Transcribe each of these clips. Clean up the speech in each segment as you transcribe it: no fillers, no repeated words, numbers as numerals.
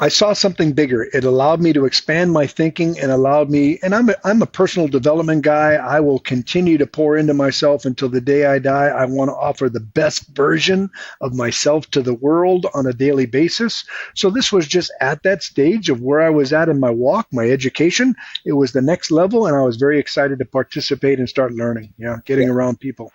I saw something bigger. It allowed me to expand my thinking and allowed me, and I'm a personal development guy. I will continue to pour into myself until the day I die. I want to offer the best version of myself to the world on a daily basis. So this was just at that stage of where I was at in my walk, my education. It was the next level, and I was very excited to participate and start learning, getting around people.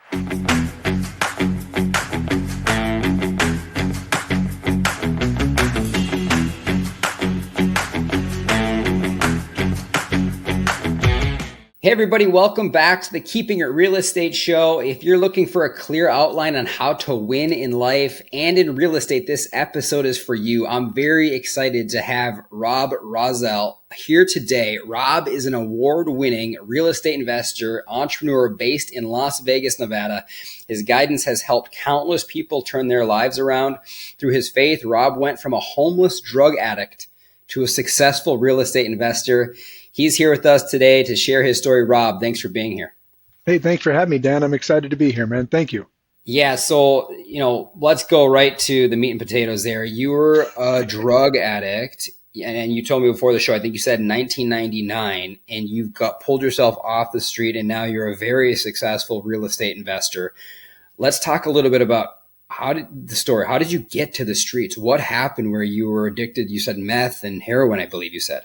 Hey everybody, welcome back to the Keeping It Real Estate Show. If you're looking for a clear outline on how to win in life and in real estate, this episode is for you. I'm very excited to have Rob Rowsell here today. Rob is an award-winning real estate investor, entrepreneur based in Las Vegas, Nevada. His guidance has helped countless people turn their lives around. Through his faith, Rob went from a homeless drug addict to a successful real estate investor. He's here with us today to share his story. Rob, thanks for being here. Hey, thanks for having me, Dan. I'm excited to be here, man. Thank you. Yeah, so, let's go right to the meat and potatoes there. You were a drug addict, and you told me before the show, I think you said 1999, and you've pulled yourself off the street, and now you're a very successful real estate investor. Let's talk a little bit about how did you get to the streets? What happened where you were addicted? You said meth and heroin, I believe you said.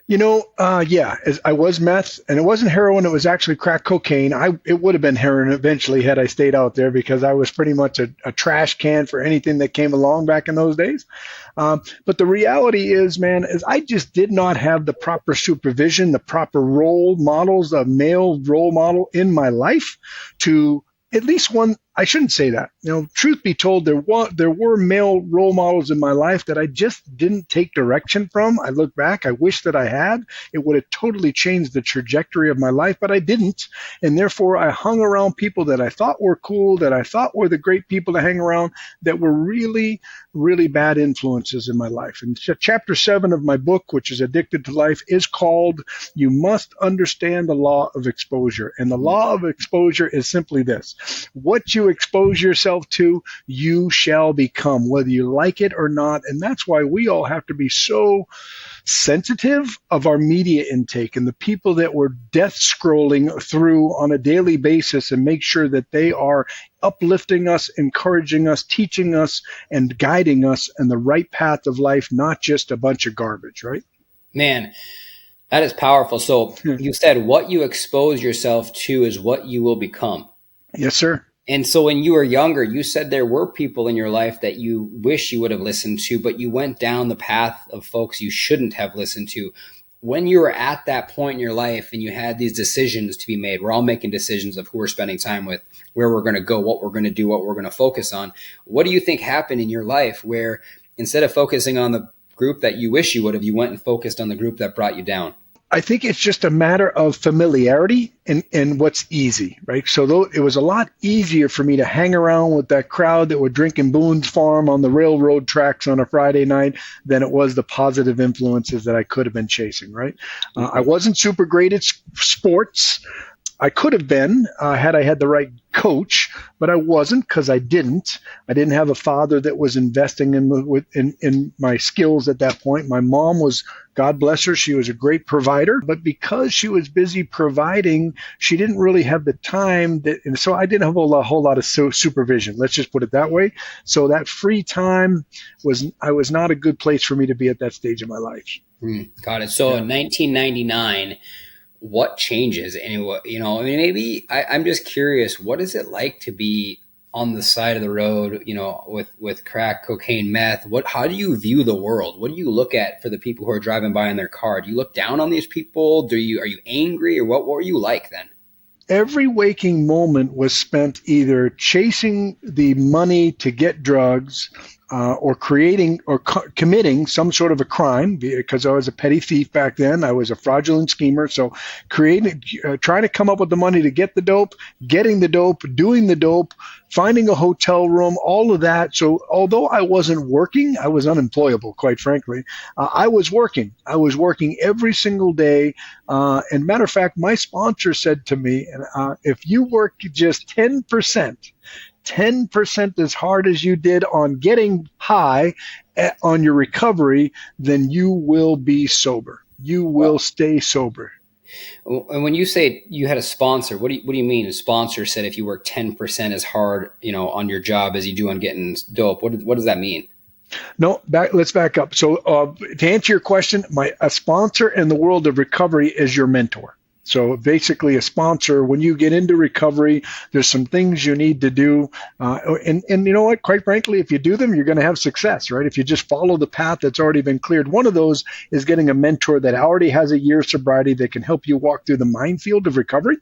I was meth, and it wasn't heroin. It was actually crack cocaine. It would have been heroin eventually had I stayed out there, because I was pretty much a trash can for anything that came along back in those days. But the reality is, man, I just did not have the proper supervision, the proper role models, a male role model in my life to at least one. I shouldn't say that. Truth be told, there were male role models in my life that I just didn't take direction from. I look back, I wish that I had. It would have totally changed the trajectory of my life, but I didn't. And therefore, I hung around people that I thought were cool, that I thought were the great people to hang around, that were really, really bad influences in my life. And chapter 7 of my book, which is Addicted to Life, is called You Must Understand the Law of Exposure. And the law of exposure is simply this: what you expose yourself to, you shall become, whether you like it or not. And that's why we all have to be so sensitive of our media intake and the people that we're death scrolling through on a daily basis, and make sure that they are uplifting us, encouraging us, teaching us, and guiding us in the right path of life, not just a bunch of garbage, right? Man, that is powerful. So you said what you expose yourself to is what you will become. Yes, sir. And so when you were younger, you said there were people in your life that you wish you would have listened to, but you went down the path of folks you shouldn't have listened to. When you were at that point in your life and you had these decisions to be made, we're all making decisions of who we're spending time with, where we're going to go, what we're going to do, what we're going to focus on. What do you think happened in your life where instead of focusing on the group that you wish you would have, you went and focused on the group that brought you down? I think it's just a matter of familiarity and what's easy, right? So though it was a lot easier for me to hang around with that crowd that were drinking Boone's Farm on the railroad tracks on a Friday night than it was the positive influences that I could have been chasing, right? I wasn't super great at sports. I could have been had I had the right coach, but I wasn't because I didn't. I didn't have a father that was investing in my skills at that point. My mom was, God bless her, she was a great provider, but because she was busy providing, she didn't really have the time and so I didn't have a whole lot of supervision. Let's just put it that way. So that free time was not a good place for me to be at that stage of my life. Got it. So in 1999. What changes? Maybe I'm just curious, what is it like to be on the side of the road, with crack, cocaine, meth? How do you view the world? What do you look at for the people who are driving by in their car? Do you look down on these people? Are you angry, or what were you like then? Every waking moment was spent either chasing the money to get drugs, or creating or committing some sort of a crime, because I was a petty thief back then. I was a fraudulent schemer. So trying to come up with the money to get the dope, getting the dope, doing the dope, finding a hotel room, all of that. So although I wasn't working, I was unemployable, quite frankly. I was working. I was working every single day. And matter of fact, my sponsor said to me, if you work just 10%, 10% as hard as you did on getting high on your recovery, then you will be sober. You will stay sober. And when you say you had a sponsor, what do you mean? A sponsor said if you work 10% as hard, on your job as you do on getting dope. What does that mean? No, let's back up. So, to answer your question, a sponsor in the world of recovery is your mentor. So basically, a sponsor, when you get into recovery, there's some things you need to do. And you know what? Quite frankly, if you do them, you're going to have success, right? If you just follow the path that's already been cleared. One of those is getting a mentor that already has a year of sobriety that can help you walk through the minefield of recovery.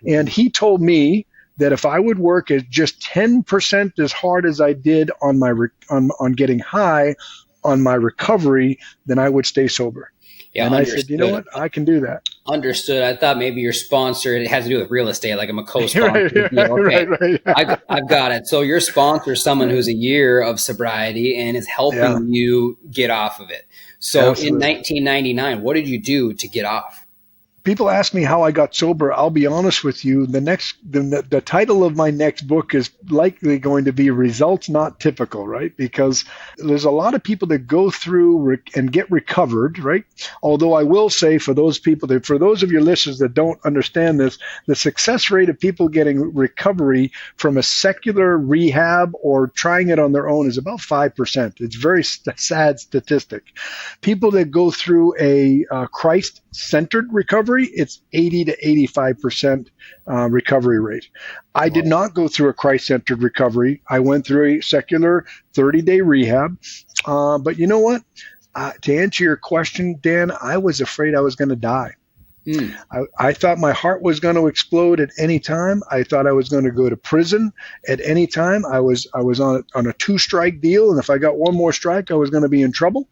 And he told me that if I would work at just 10% as hard as I did on my on getting high on my recovery, then I would stay sober. Yeah, and understood. I said, you know what? I can do that. Understood. I thought maybe your sponsor, it has to do with real estate, like I'm a co-sponsor. Right, Okay, right. I've got it. So your sponsor is someone who's a year of sobriety and is helping you get off of it. So in 1999, what did you do to get off? People ask me how I got sober. I'll be honest with you. The title of my next book is likely going to be Results Not Typical, right? Because there's a lot of people that go through and get recovered, right? Although I will say for those of your listeners that don't understand this, the success rate of people getting recovery from a secular rehab or trying it on their own is about 5%. It's a very sad statistic. People that go through a Christ-centered recovery, it's 80 to 85% recovery rate. I did not go through a Christ-centered recovery. I went through a secular 30-day rehab. But you know what? To answer your question, Dan, I was afraid I was going to die. I thought my heart was going to explode at any time. I thought I was going to go to prison at any time. I was on a 2-strike deal, and if I got one more strike, I was going to be in trouble,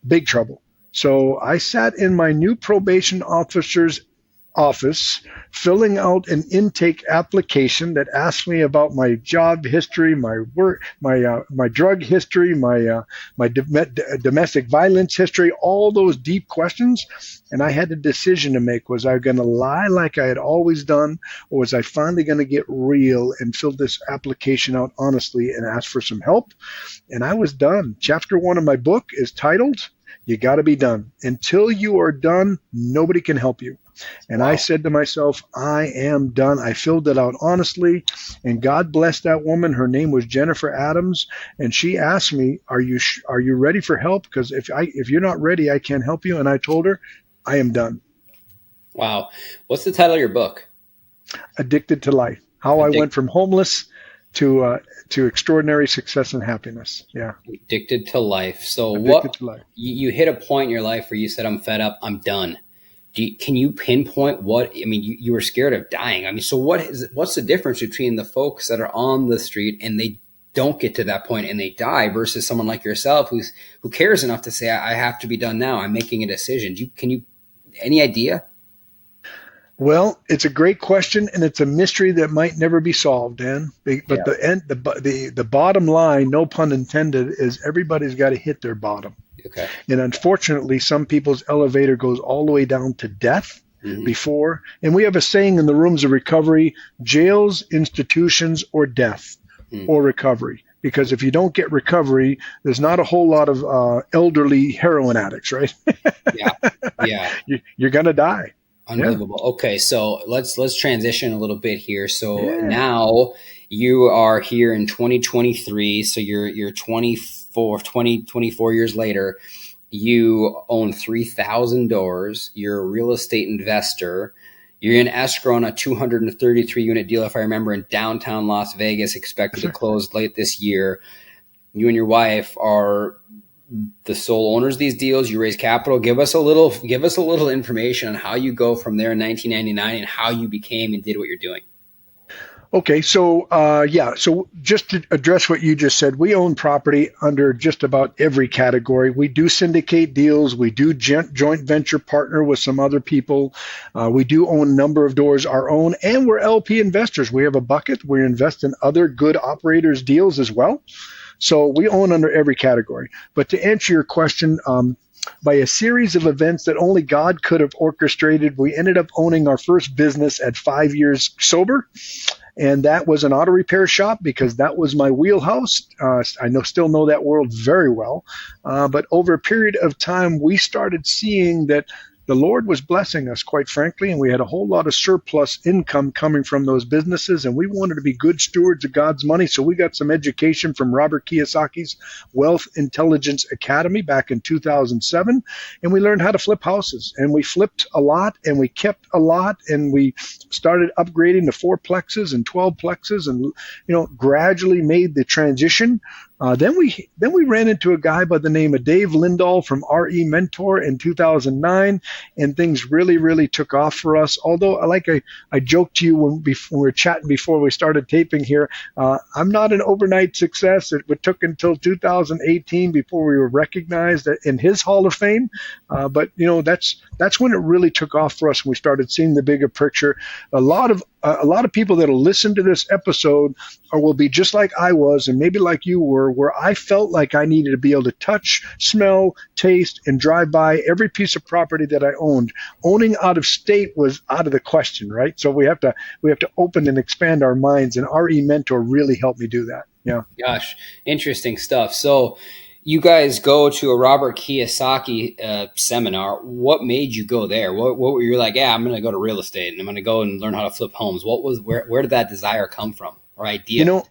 big trouble. So I sat in my new probation officer's office filling out an intake application that asked me about my job history, my work, my drug history, my domestic violence history, all those deep questions. And I had a decision to make. Was I going to lie like I had always done, or was I finally going to get real and fill this application out honestly and ask for some help? And I was done. Chapter 1 of my book is titled, You Got to Be Done. Until you are done, nobody can help you. And wow. I said to myself, I am done. I filled it out honestly, and God bless that woman. Her name was Jennifer Adams, and she asked me, "Are you ready for help? Because if you're not ready, I can't help you." And I told her, I am done. Wow. What's the title of your book? Addicted to Life. How I went from homeless to extraordinary success and happiness. Yeah. Addicted to life. So to life. You hit a point in your life where you said, I'm fed up, I'm done. Can you pinpoint what, I mean, you were scared of dying. I mean, so what's the difference between the folks that are on the street and they don't get to that point and they die versus someone like yourself who cares enough to say, I have to be done now. I'm making a decision. Any idea? Well, it's a great question, and it's a mystery that might never be solved, Dan. But the bottom line, no pun intended, is everybody's got to hit their bottom. Okay. And unfortunately, some people's elevator goes all the way down to death before. And we have a saying in the rooms of recovery: jails, institutions, or death, or recovery. Because if you don't get recovery, there's not a whole lot of elderly heroin addicts, right? Yeah. You're gonna die. Unbelievable. Yeah. Okay, so let's transition a little bit here. So now you are here in 2023. So you're 24 years later. You own 3,000 doors. You're a real estate investor. You're in escrow on a 233 unit deal, if I remember, in downtown Las Vegas, expected to close late this year. You and your wife are the sole owners of these deals. You raise capital. Give us a little information on how you go from there in 1999 and how you became and did what you're doing. Okay, so so just to address what you just said, we own property under just about every category. We do syndicate deals. We do joint venture partner with some other people. We do own a number of doors our own, and we're LP investors. We have a bucket. We invest in other good operators' deals as well. So we own under every category. But to answer your question, by a series of events that only God could have orchestrated, we ended up owning our first business at 5 years sober. and that was an auto repair shop because that was my wheelhouse. Still know that world very well. But over a period of time, we started seeing that the Lord was blessing us, quite frankly, and we had a whole lot of surplus income coming from those businesses, and we wanted to be good stewards of God's money. So we got some education from Robert Kiyosaki's Wealth Intelligence Academy back in 2007, and we learned how to flip houses. And we flipped a lot, and we kept a lot, and we started upgrading to 4-plexes and 12-plexes, and gradually made the transition. Then we ran into a guy by the name of Dave Lindahl from RE Mentor in 2009, and things really took off for us. Although, like I joked to you when we were chatting before we started taping here, I'm not an overnight success. It took until 2018 before we were recognized in his Hall of Fame. But that's when it really took off for us. When we started seeing the bigger picture. A lot of people that'll listen to this episode will be just like I was, and maybe like you were, where I felt like I needed to be able to touch, smell, taste, and drive by every piece of property that I owned. Owning out of state was out of the question, right? So we have to open and expand our minds, and RE Mentor really helped me do that. Yeah. Gosh, interesting stuff. So you guys go to a Robert Kiyosaki seminar. What made you go there? What were you like, yeah, I'm going to go to real estate and I'm going to go and learn how to flip homes? Where did that desire come from, or idea?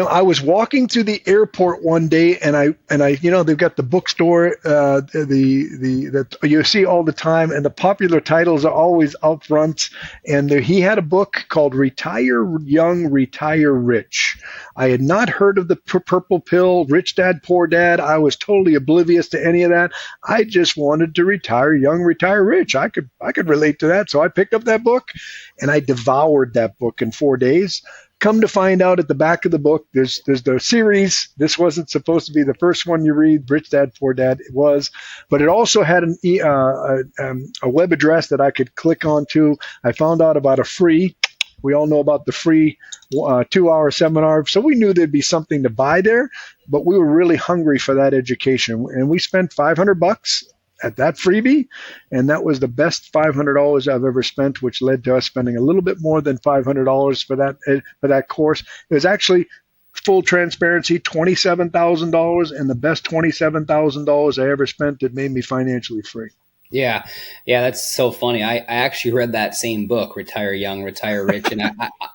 I was walking through the airport one day, and I they've got the bookstore, that you see all the time, and the popular titles are always out front. And he had a book called Retire Young, Retire Rich. I had not heard of the purple pill, Rich Dad, Poor Dad. I was totally oblivious to any of that. I just wanted to retire young, retire rich. I could relate to that, so I picked up that book, and I devoured that book in 4 days. Come to find out, at the back of the book, there's the series. This wasn't supposed to be the first one you read, Rich Dad, Poor Dad. It was, but it also had a web address that I could click onto. I found out about a free. We all know about the free 2-hour seminar, so we knew there'd be something to buy there. But we were really hungry for that education, and we spent $500 at that freebie, and that was the best $500 I've ever spent, which led to us spending a little bit more than $500 for that course. It was actually, full transparency, $27,000, and the best $27,000 I ever spent. It made me financially free. Yeah, that's so funny. I actually read that same book, Retire Young, Retire Rich, and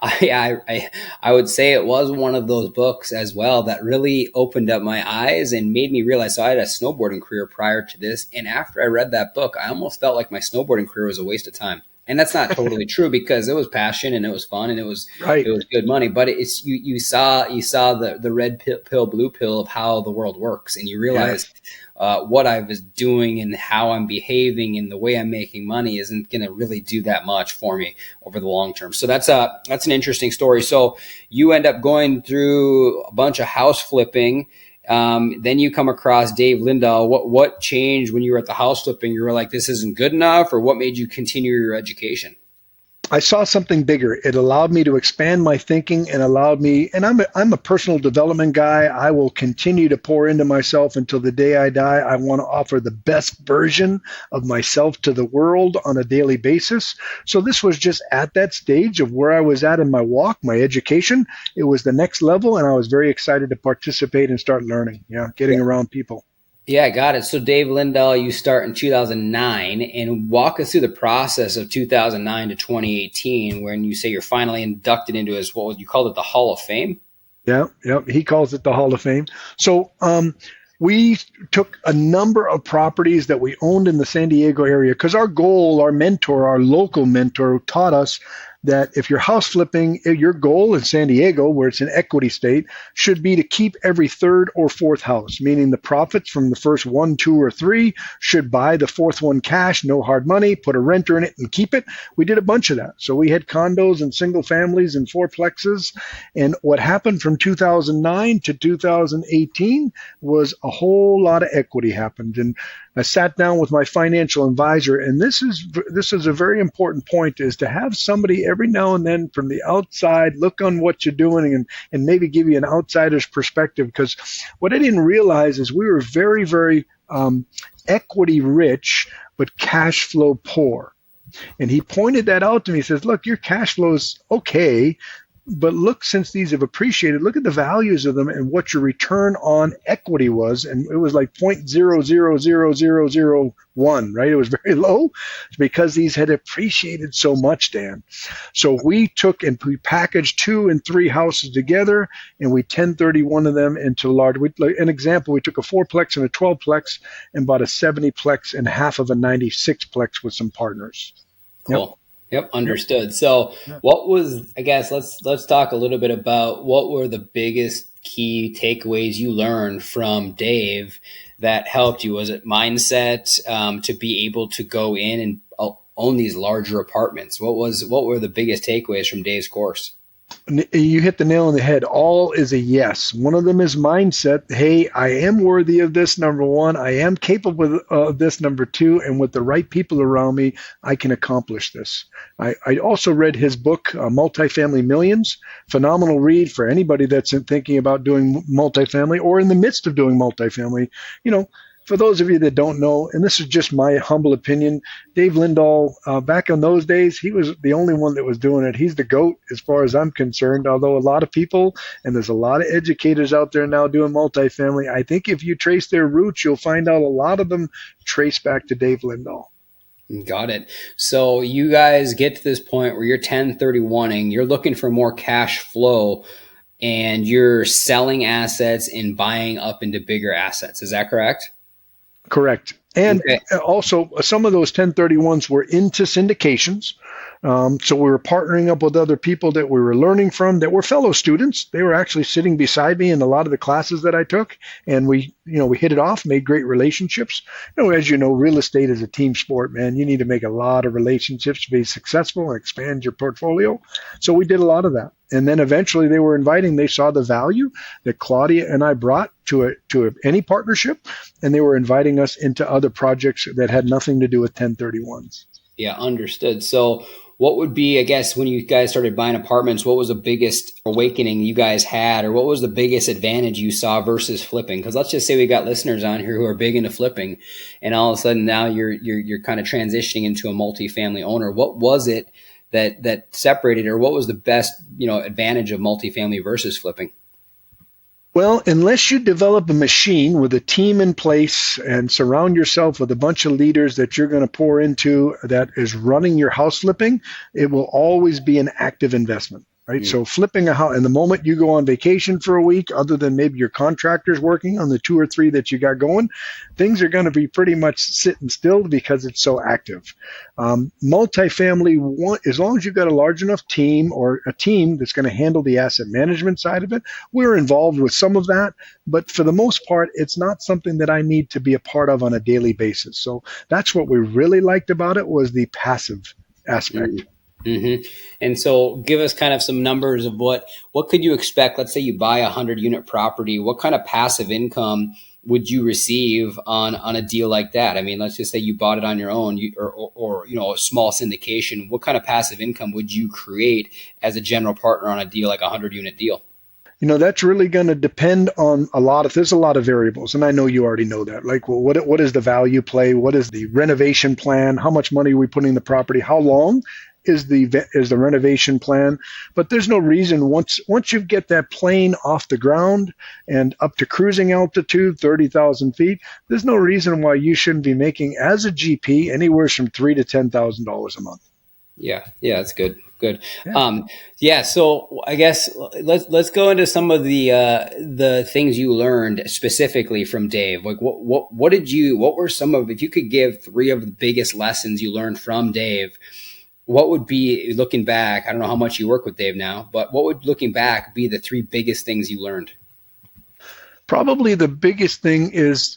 I would say it was one of those books as well that really opened up my eyes and made me realize. So I had a snowboarding career prior to this, and after I read that book, I almost felt like my snowboarding career was a waste of time. And that's not totally true, because it was passion and it was fun and it was Right. It was good money. But it's you saw the red pill, blue pill of how the world works, and you realize what I was doing and how I'm behaving and the way I'm making money isn't going to really do that much for me over the long term. So that's an interesting story. So you end up going through a bunch of house flipping. Then you come across Dave Lindahl. What changed when you were at the house flipping? You were like, this isn't good enough, or what made you continue your education? I saw something bigger. It allowed me to expand my thinking, and allowed me, and I'm a personal development guy. I will continue to pour into myself until the day I die. I want to offer the best version of myself to the world on a daily basis. So this was just at that stage of where I was at in my walk, my education. It was the next level, and I was very excited to participate and start learning, getting around people. Yeah, got it. So Dave Lindahl, you start in 2009, and walk us through the process of 2009 to 2018, when you say you're finally inducted into his, what you called it, the Hall of Fame? Yeah. He calls it the Hall of Fame. So we took a number of properties that we owned in the San Diego area, because our goal, our local mentor, taught us that if you're house flipping, your goal in San Diego, where it's an equity state, should be to keep every third or fourth house, meaning the profits from the first 1, 2, or 3 should buy the fourth one cash, no hard money, put a renter in it and keep it. We did a bunch of that. So we had condos and single families and 4-plexes. And what happened from 2009 to 2018 was a whole lot of equity happened. And I sat down with my financial advisor, and this is a very important point, is to have somebody every now and then from the outside look on what you're doing, and maybe give you an outsider's perspective. Because what I didn't realize is we were very, very equity rich, but cash flow poor. And he pointed that out to me. He says, look, your cash flow is okay, But look, since these have appreciated, look at the values of them and what your return on equity was. And it was like 0.0000001, right? It was very low because these had appreciated so much, Dan. So we took and we packaged 2 and 3 houses together and we 1031 of them into large. An example, we took a 4-plex and a 12-plex and bought a 70-plex and half of a 96-plex with some partners. Yep. Cool. Yep, understood. So Yep. what was, I guess, let's talk a little bit about what were the biggest key takeaways you learned from Dave that helped you? Was it mindset, to be able to go in and own these larger apartments? What were the biggest takeaways from Dave's course? You hit the nail on the head. All is a yes. One of them is mindset. Hey, I am worthy of this, number one. I am capable of this, number two. And with the right people around me, I can accomplish this. I also read his book, Multifamily Millions. Phenomenal read for anybody that's thinking about doing multifamily or in the midst of doing multifamily. You know, for those of you that don't know, and this is just my humble opinion, Dave Lindahl, back in those days, he was the only one that was doing it. He's the GOAT as far as I'm concerned, although a lot of people, and there's a lot of educators out there now doing multifamily, I think if you trace their roots, you'll find out a lot of them trace back to Dave Lindahl. Got it. So you guys get to this point where you're 1031ing, you're looking for more cash flow, and you're selling assets and buying up into bigger assets. Is that correct? Correct. And Okay. also, some of those 1031s were into syndications. So we were partnering up with other people that we were learning from that were fellow students. They were actually sitting beside me in a lot of the classes that I took. And we hit it off, made great relationships. As you know, real estate is a team sport, man. You need to make a lot of relationships to be successful and expand your portfolio. So we did a lot of that. And then eventually they saw the value that Claudia and I brought to any partnership, and they were inviting us into other projects that had nothing to do with 1031s. Yeah, understood. So what would be, I guess, when you guys started buying apartments, what was the biggest awakening you guys had, or what was the biggest advantage you saw versus flipping? Because let's just say we got listeners on here who are big into flipping, and all of a sudden now you're kind of transitioning into a multifamily owner. What was it that separated, or what was the best, advantage of multifamily versus flipping? Well, unless you develop a machine with a team in place and surround yourself with a bunch of leaders that you're going to pour into that is running your house flipping, it will always be an active investment. Right. Mm. So flipping a house, and the moment you go on vacation for a week, other than maybe your contractors working on the 2 or 3 that you got going, things are going to be pretty much sitting still because it's so active. Multifamily, as long as you've got a large enough team or a team that's going to handle the asset management side of it, we're involved with some of that. But for the most part, it's not something that I need to be a part of on a daily basis. So that's what we really liked about it, was the passive aspect. Mm. Mm-hmm. And so give us kind of some numbers of what could you expect? Let's say you buy a 100-unit property. What kind of passive income would you receive on a deal like that? I mean, let's just say you bought it on your own, or a small syndication. What kind of passive income would you create as a general partner on a deal like a 100-unit deal? That's really going to depend on there's a lot of variables. And I know you already know that. Like, well, what is the value play? What is the renovation plan? How much money are we putting in the property? How long is the renovation plan? But there's no reason once you get that plane off the ground and up to cruising altitude, 30,000 feet, there's no reason why you shouldn't be making, as a GP, anywhere from $3,000 to $10,000 a month. Yeah, that's good. Yeah. So I guess let's go into some of the things you learned specifically from Dave. Like what were some of, if you could give 3 of the biggest lessons you learned from Dave, what would be, looking back, I don't know how much you work with Dave now, but what would, looking back, be the 3 biggest things you learned? Probably the biggest thing is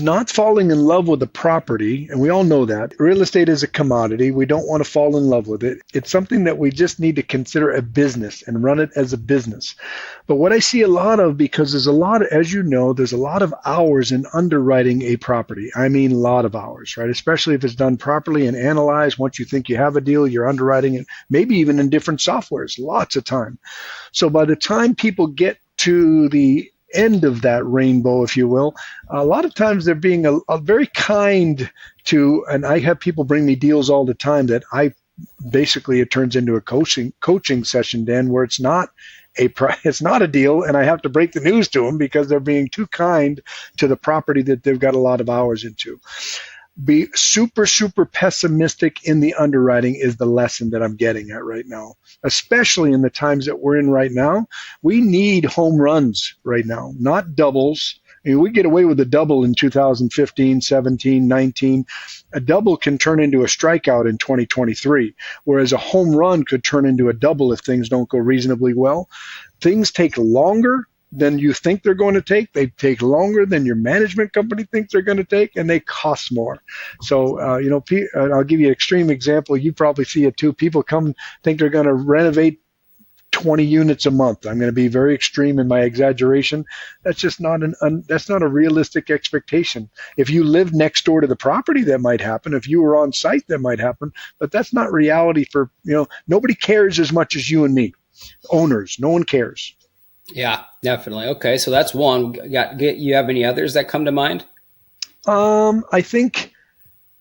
not falling in love with the property. And we all know that real estate is a commodity. We don't want to fall in love with it. It's something that we just need to consider a business and run it as a business. But what I see a lot of, because there's a lot of, as you know, there's a lot of hours in underwriting a property. I mean, a lot of hours, right? Especially if it's done properly and analyzed. Once you think you have a deal, you're underwriting it, maybe even in different softwares, lots of time. So by the time people get to the end of that rainbow, if you will, a lot of times they're being a very kind to, and I have people bring me deals all the time that I basically it turns into a coaching session, Dan, where it's not a deal, and I have to break the news to them because they're being too kind to the property that they've got a lot of hours into. Be super pessimistic in the underwriting is the lesson that I'm getting at right now, especially in the times that we're in right now. We need home runs right now, not doubles. I mean, we get away with a double in 2015, 17, 19. A double can turn into a strikeout in 2023, whereas a home run could turn into a double if things don't go reasonably well. Things take longer than you think they're going to take. They take longer than your management company thinks they're going to take, and they cost more. So, I'll give you an extreme example. You probably see it too. People come think they're going to renovate 20 units a month. I'm going to be very extreme in my exaggeration. That's just not that's not a realistic expectation. If you live next door to the property, that might happen. If you were on site, that might happen. But that's not reality for, nobody cares as much as you and me. Owners, no one cares. Yeah, definitely. Okay, so that's one. You have any others that come to mind? I think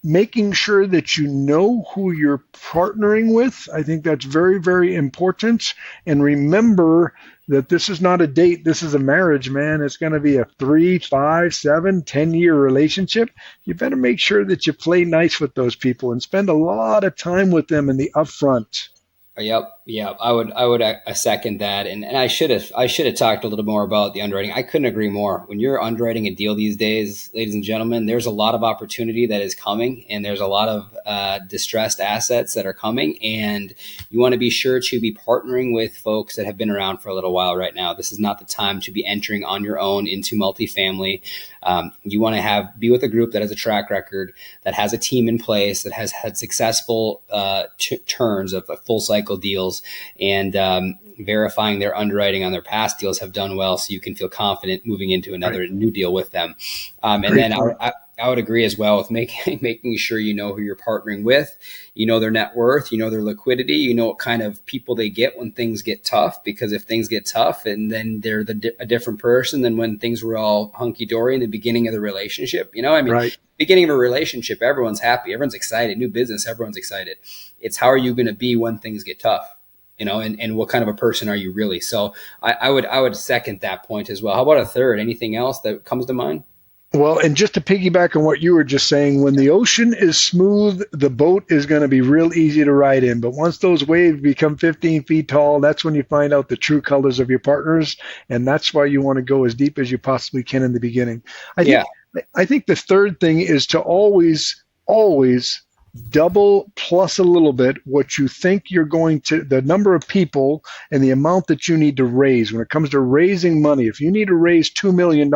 making sure that you know who you're partnering with. I think that's very, very important. And remember that this is not a date. This is a marriage, man. It's going to be a 3, 5, 7, 10-year relationship. You better make sure that you play nice with those people and spend a lot of time with them in the upfront. Yep. I would second that, and I should have talked a little more about the underwriting. I couldn't agree more. When you're underwriting a deal these days, ladies and gentlemen, there's a lot of opportunity that is coming, and there's a lot of distressed assets that are coming, and you want to be sure to be partnering with folks that have been around for a little while. Right now, this is not the time to be entering on your own into multifamily. You want to be with a group that has a track record, that has a team in place, that has had successful turns of full cycle deals, and verifying their underwriting on their past deals have done well, so you can feel confident moving into another new deal with them. And then I would agree as well with making sure you know who you're partnering with, you know their net worth, you know their liquidity, you know what kind of people they get when things get tough. Because if things get tough, and then they're a different person than when things were all hunky dory in the beginning of the relationship. Right. Beginning of a relationship, everyone's happy, everyone's excited, new business, everyone's excited. It's how are you going to be when things get tough? And what kind of a person are you really? So I would second that point as well. How about a third? Anything else that comes to mind? Well, and just to piggyback on what you were just saying, when the ocean is smooth, the boat is going to be real easy to ride in. But once those waves become 15 feet tall, that's when you find out the true colors of your partners. And that's why you want to go as deep as you possibly can in the beginning. I think the third thing is to always double plus a little bit what you think the number of people and the amount that you need to raise. When it comes to raising money, if you need to raise $2 million,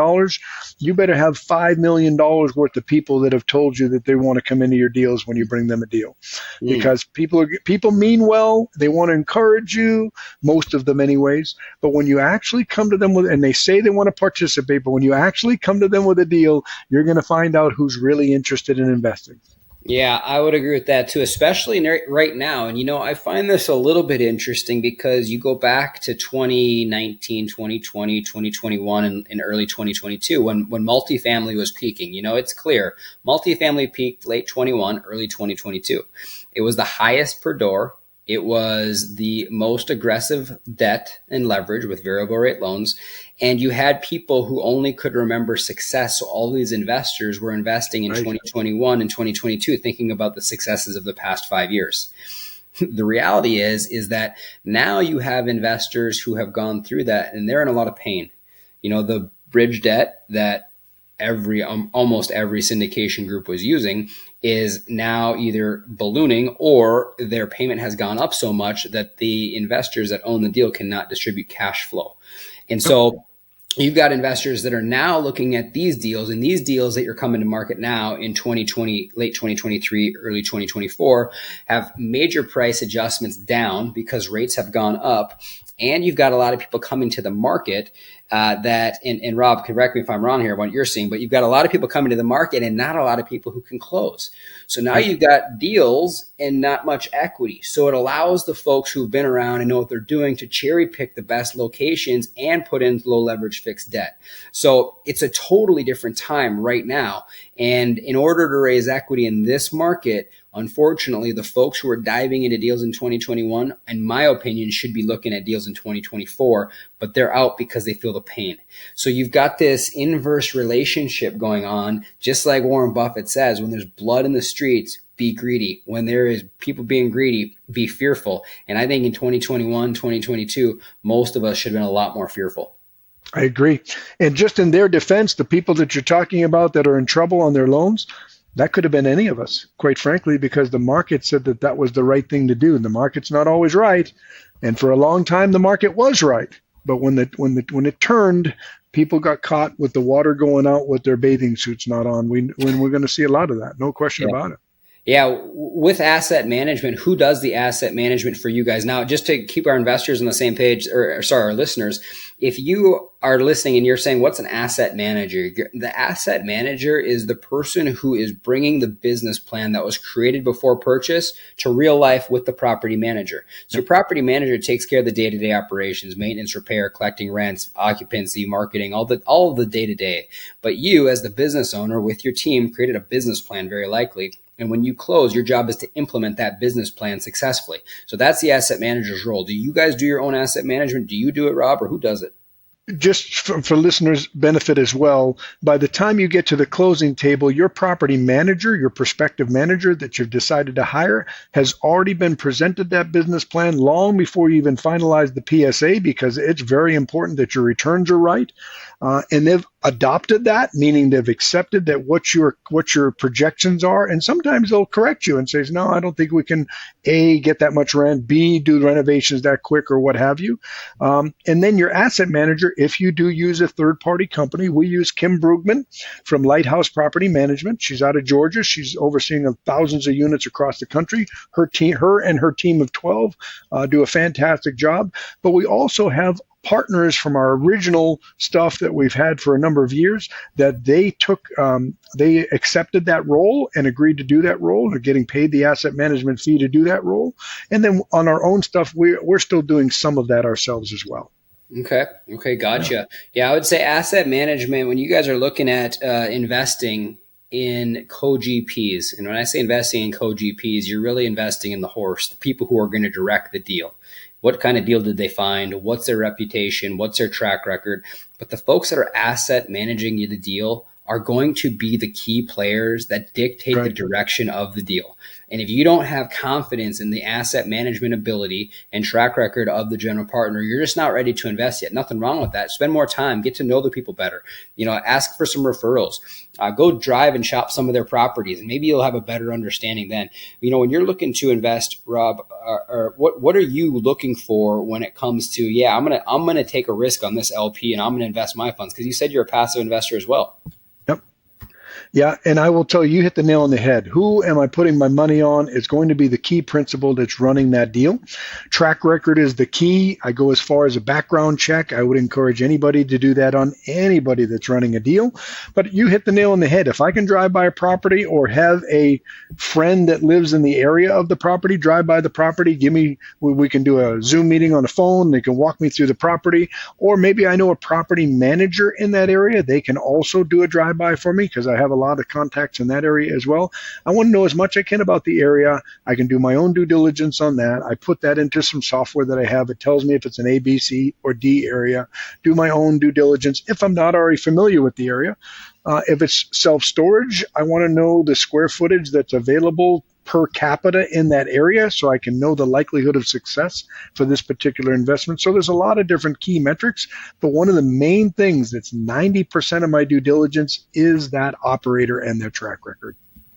you better have $5 million worth of people that have told you that they want to come into your deals when you bring them a deal. Because people mean well, they want to encourage you, most of them anyways, but when you actually come to them and they say they want to participate, but when you actually come to them with a deal, you're going to find out who's really interested in investing. Yeah, I would agree with that too, especially right now. And, I find this a little bit interesting because you go back to 2019, 2020, 2021, and early 2022 when multifamily was peaking. It's clear. Multifamily peaked late 21, early 2022. It was the highest per door. It was the most aggressive debt and leverage with variable rate loans. And you had people who only could remember success. So all these investors were investing in 2021 and 2022, thinking about the successes of the past 5 years. The reality is that now you have investors who have gone through that, and they're in a lot of pain. The bridge debt that almost every syndication group was using is now either ballooning, or their payment has gone up so much that the investors that own the deal cannot distribute cash flow. And so you've got investors that are now looking at these deals, and these deals that you're coming to market now in 2020, late 2023, early 2024 have major price adjustments down because rates have gone up. And you've got a lot of people coming to the market and Rob, correct me if I'm wrong here about what you're seeing, but you've got a lot of people coming to the market and not a lot of people who can close. So now you've got deals and not much equity. So it allows the folks who've been around and know what they're doing to cherry pick the best locations and put in low leverage fixed debt. So it's a totally different time right now. And in order to raise equity in this market, Unfortunately, the folks who are diving into deals in 2021, in my opinion, should be looking at deals in 2024, but they're out because they feel the pain. So you've got this inverse relationship going on, just like Warren Buffett says, when there's blood in the streets, be greedy. When there is people being greedy, be fearful. And I think in 2021, 2022, most of us should have been a lot more fearful. I agree. And just in their defense, the people that you're talking about that are in trouble on their loans, that could have been any of us, quite frankly, because the market said that that was the right thing to do. The market's not always right. And for a long time, the market was right. But when it turned, people got caught with the water going out with their bathing suits not on. We're going to see a lot of that. No question about it. Yeah, with asset management, who does the asset management for you guys? Now, just to keep our investors on the same page, our listeners, if you are listening and you're saying, what's an asset manager? The asset manager is the person who is bringing the business plan that was created before purchase to real life with the property manager. So your property manager takes care of the day-to-day operations, maintenance, repair, collecting rents, occupancy, marketing, all of the day-to-day. But you, as the business owner with your team, created a business plan, very likely. And when you close, your job is to implement that business plan successfully. So that's the asset manager's role. Do you guys do your own asset management? Do you do it, Rob, or who does it? Just for listeners' benefit as well, by the time you get to the closing table, your property manager, your prospective manager that you've decided to hire, has already been presented that business plan long before you even finalize the PSA, because it's very important that your returns are right. And they've adopted that, meaning they've accepted that what your projections are, and sometimes they'll correct you and says, no, I don't think we can A, get that much rent, B, do renovations that quick, or what have you. And then your asset manager, if you do use a third-party company, we use Kim Brugman from Lighthouse Property Management. She's out of Georgia. She's overseeing thousands of units across the country. Her and her team of 12 do a fantastic job. But we also have partners from our original stuff that we've had for a number of years that they accepted that role and agreed to do that role. They're getting paid the asset management fee to do that role. And then on our own stuff, we're still doing some of that ourselves as well. Okay, gotcha. Yeah, I would say asset management, when you guys are looking at investing in co-GPs, and when I say investing in co-GPs, you're really investing in the horse, the people who are going to direct the deal. What kind of deal did they find? What's their reputation? What's their track record? But the folks that are asset managing the deal are going to be the key players that dictate the direction of the deal. And if you don't have confidence in the asset management ability and track record of the general partner, you're just not ready to invest yet. Nothing wrong with that. Spend more time, get to know the people better. Ask for some referrals. Go drive and shop some of their properties, and maybe you'll have a better understanding then. When you're looking to invest, Rob, what are you looking for when it comes to, I'm gonna take a risk on this LP and I'm gonna invest my funds? Because you said you're a passive investor as well. Yeah, and I will tell you, you hit the nail on the head. Who am I putting my money on is going to be the key principle that's running that deal. Track record is the key. I go as far as a background check. I would encourage anybody to do that on anybody that's running a deal. But you hit the nail on the head. If I can drive by a property or have a friend that lives in the area of the property drive by the property, we can do a Zoom meeting on the phone. They can walk me through the property. Or maybe I know a property manager in that area. They can also do a drive-by for me because I have a lot of contacts in that area as well. I want to know as much as I can about the area. I can do my own due diligence on that. I put that into some software that I have. It tells me if it's an A, B, C, or D area. Do my own due diligence if I'm not already familiar with the area. If it's self-storage, I want to know the square footage that's available per capita in that area so I can know the likelihood of success for this particular investment. So there's a lot of different key metrics, but one of the main things that's 90% of my due diligence is that operator and their track record.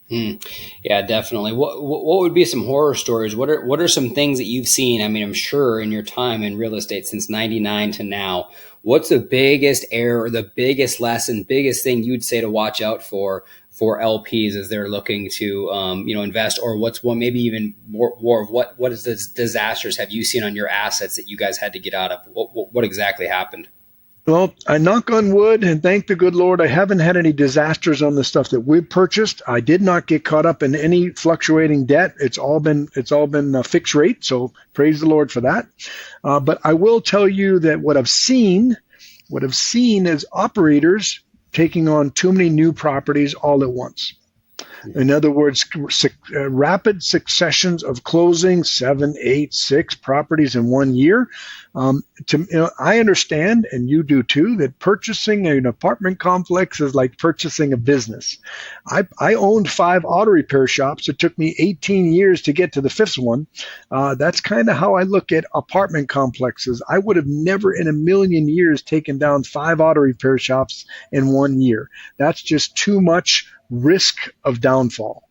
Yeah, definitely. What would be some horror stories? What are some things that you've seen? I mean, I'm sure in your time in real estate since 99 to now, what's the biggest error, the biggest lesson, biggest thing you'd say to watch out for LPs as they're looking to invest, or what's one maybe even more of what is the disasters have you seen on your assets that you guys had to get out of? What exactly happened? Well, I knock on wood and thank the good Lord, I haven't had any disasters on the stuff that we've purchased. I did not get caught up in any fluctuating debt. It's all been a fixed rate, so praise the Lord for that. But I will tell you that what I've seen is operators taking on too many new properties all at once. In other words, rapid successions of closing 7, 8, 6 properties in 1 year. I understand, and you do too, that purchasing an apartment complex is like purchasing a business. I owned 5 auto repair shops. It took me 18 years to get to the 5th one. That's kind of how I look at apartment complexes. I would have never in a million years taken down 5 auto repair shops in 1 year. That's just too much risk of downfall.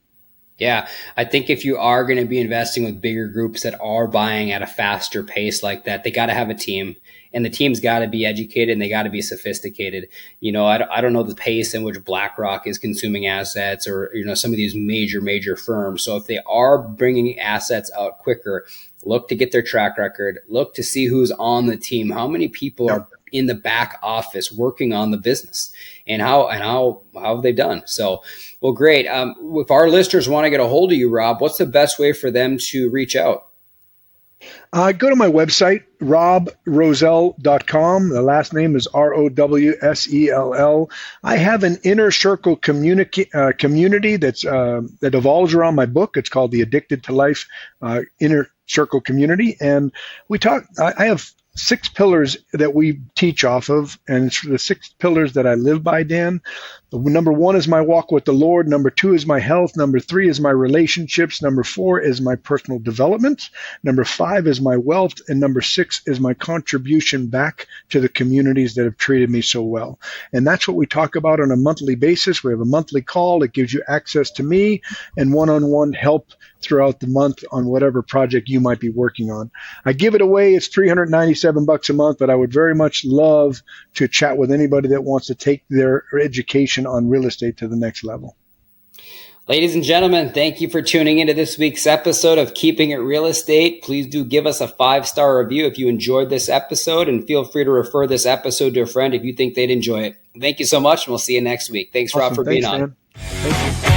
Yeah, I think if you are going to be investing with bigger groups that are buying at a faster pace like that, they got to have a team, and the team's got to be educated and they got to be sophisticated. I don't know the pace in which BlackRock is consuming assets, or some of these major firms. So if they are bringing assets out quicker, look to get their track record, look to see who's on the team, how many people are in the back office working on the business, and how have they done. So, well, great. If our listeners want to get a hold of you, Rob, what's the best way for them to reach out? Go to my website, robrowsell.com. The last name is Rowsell. I have an inner circle community that evolves around my book. It's called the Addicted to Life Inner Circle Community. And I have 6 pillars that we teach off of, and it's the 6 pillars that I live by, Dan. Number 1 is my walk with the Lord. Number 2 is my health. Number 3 is my relationships. Number 4 is my personal development. Number 5 is my wealth. And number 6 is my contribution back to the communities that have treated me so well. And that's what we talk about on a monthly basis. We have a monthly call. It gives you access to me and one-on-one help throughout the month on whatever project you might be working on. I give it away. It's $397 a month, but I would very much love to chat with anybody that wants to take their education on real estate to the next level. Ladies and gentlemen, thank you for tuning into this week's episode of Keeping It Real Estate. Please do give us a 5-star review if you enjoyed this episode, and feel free to refer this episode to a friend if you think they'd enjoy it. Thank you so much, and we'll see you next week. Thanks, Rob, for being on. Thank you.